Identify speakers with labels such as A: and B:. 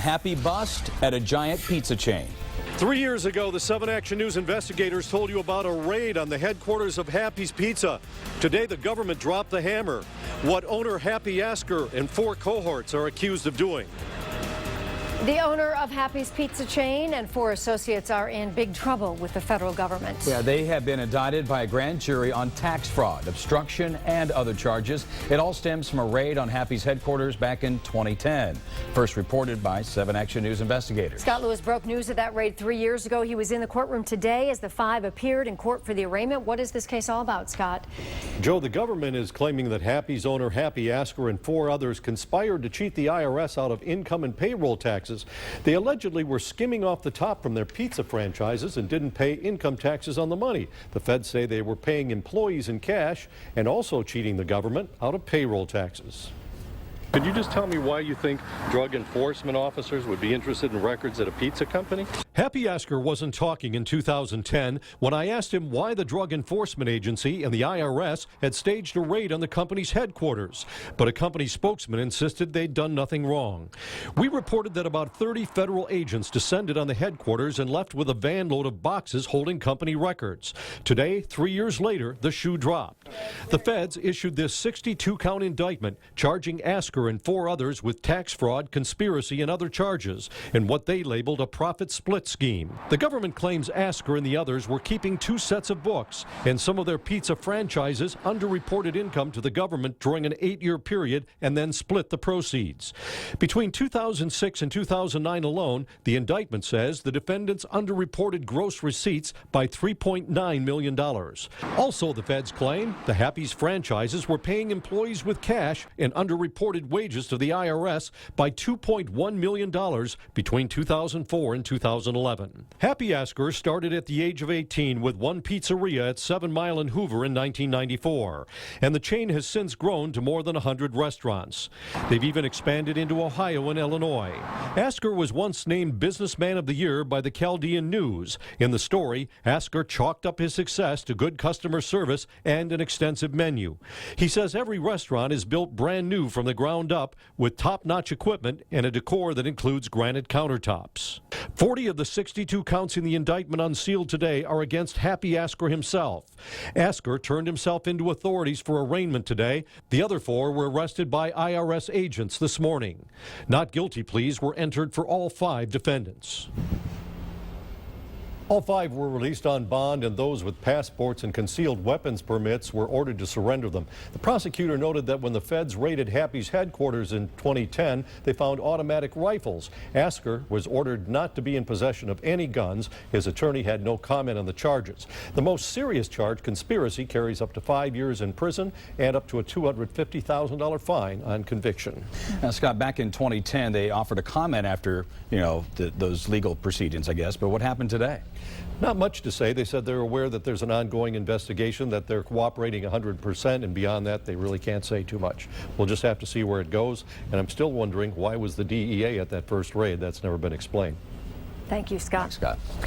A: unhappy bust at a giant pizza chain.
B: 3 years ago, the 7 Action News investigators told you about a raid on the headquarters of Happy's Pizza. Today, the government dropped the hammer. What owner Happy Asker and 4 cohorts are accused of doing.
C: The owner of Happy's Pizza chain and 4 associates are in big trouble with the federal government.
A: Yeah, they have been indicted by a grand jury on tax fraud, obstruction, and other charges. It all stems from a raid on Happy's headquarters back in 2010. First reported by 7 Action News investigators.
C: Scott Lewis broke news of that raid 3 years ago. He was in the courtroom today as the 5 appeared in court for the arraignment. What is this case all about, Scott?
B: Joe, the government is claiming that Happy's owner Happy Asker and 4 others conspired to cheat the IRS out of income and payroll taxes. They allegedly were skimming off the top from their pizza franchises and didn't pay income taxes on the money. The feds say they were paying employees in cash and also cheating the government out of payroll taxes. Could you just tell me why you think drug enforcement officers would be interested in records at a pizza company? Happy Asker wasn't talking in 2010 when I asked him why the Drug Enforcement Agency and the IRS had staged a raid on the company's headquarters. But a company spokesman insisted they'd done nothing wrong. We reported that about 30 federal agents descended on the headquarters and left with a van load of boxes holding company records. Today, 3 years later, the shoe dropped. The feds issued this 62-count indictment charging Asker and 4 others with tax fraud, conspiracy, and other charges in what they labeled a profit split scheme. The government claims Asker and the others were keeping 2 sets of books and some of their pizza franchises underreported income to the government during an 8-year period and then split the proceeds. Between 2006 and 2009 alone, the indictment says the defendants underreported gross receipts by $3.9 million. Also, the feds claim the Happy's franchises were paying employees with cash and underreported wages to the IRS by $2.1 million between 2004 and 2011. Happy Asker started at the age of 18 with one pizzeria at 7 Mile and Hoover in 1994, and the chain has since grown to more than 100 restaurants. They've even expanded into Ohio and Illinois. Asker was once named Businessman of the Year by the Chaldean News. In the story, Asker chalked up his success to good customer service and an extensive menu. He says every restaurant is built brand new from the ground up with top-notch equipment and a decor that includes granite countertops. 40 of the 62 counts in the indictment unsealed today are against Happy Asker himself. Asker turned himself into authorities for arraignment today. The other 4 were arrested by IRS agents this morning. Not guilty pleas were entered for all 5 defendants. All 5 were released on bond, and those with passports and concealed weapons permits were ordered to surrender them. The prosecutor noted that when the feds raided Happy's headquarters in 2010, they found automatic rifles. Asker was ordered not to be in possession of any guns. His attorney had no comment on the charges. The most serious charge, conspiracy, carries up to 5 years in prison and up to a $250,000 fine on conviction.
A: Now, Scott, back in 2010, they offered a comment after, those legal proceedings, I guess. But what happened today?
B: Not much to say. They said they're aware that there's an ongoing investigation, that they're cooperating 100%, and beyond that, they really can't say too much. We'll just have to see where it goes, and I'm still wondering why was the DEA at that first raid? That's never been explained.
C: Thank you, Scott.
A: Thanks, Scott.